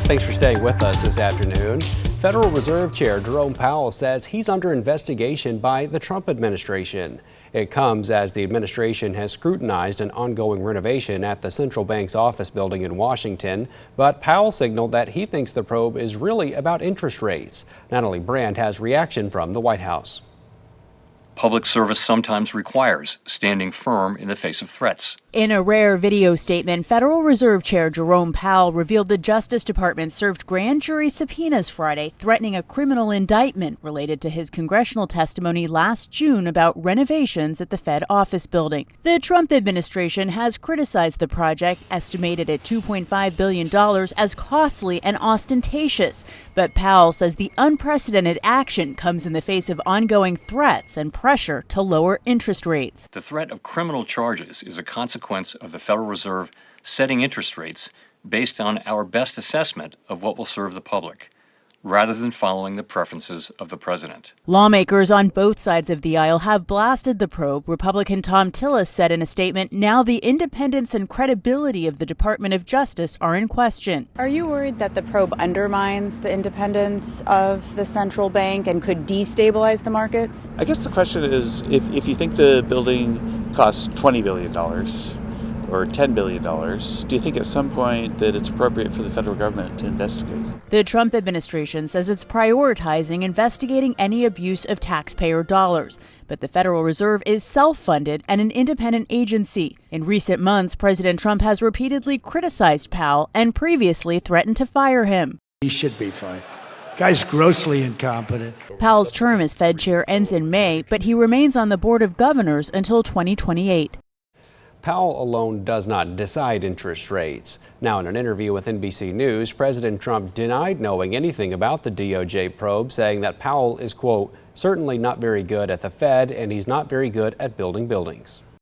Thanks for staying with us this afternoon. Federal Reserve Chair Jerome Powell says he's under investigation by the Trump administration. It comes as the administration has scrutinized an ongoing renovation at the central bank's office building in Washington. But Powell signaled that he thinks the probe is really about interest rates. Natalie Brand has reaction from the White House. Public service sometimes requires standing firm in the face of threats. In a rare video statement, Federal Reserve Chair Jerome Powell revealed the Justice Department served grand jury subpoenas Friday, threatening a criminal indictment related to his congressional testimony last June about renovations at the Fed office building. The Trump administration has criticized the project, estimated at $2.5 billion, as costly and ostentatious. But Powell says the unprecedented action comes in the face of ongoing threats and pressure to lower interest rates. The threat of criminal charges is a consequence of the Federal Reserve setting interest rates based on our best assessment of what will serve the public, rather than following the preferences of the president. Lawmakers on both sides of the aisle have blasted the probe. Republican Tom Tillis said in a statement, now the independence and credibility of the Department of Justice are in question. Are you worried that the probe undermines the independence of the central bank and could destabilize the markets? I guess the question is, if you think the building costs $20 billion or $10 billion, do you think at some point that it's appropriate for the federal government to investigate? The Trump administration says it's prioritizing investigating any abuse of taxpayer dollars. But the Federal Reserve is self-funded and an independent agency. In recent months, President Trump has repeatedly criticized Powell and previously threatened to fire him. He should be fired. Guy's grossly incompetent. Powell's term as Fed chair ends in May, but he remains on the Board of Governors until 2028. Powell alone does not decide interest rates. Now, in an interview with NBC News, President Trump denied knowing anything about the DOJ probe, saying that Powell is, quote, certainly not very good at the Fed and he's not very good at building buildings.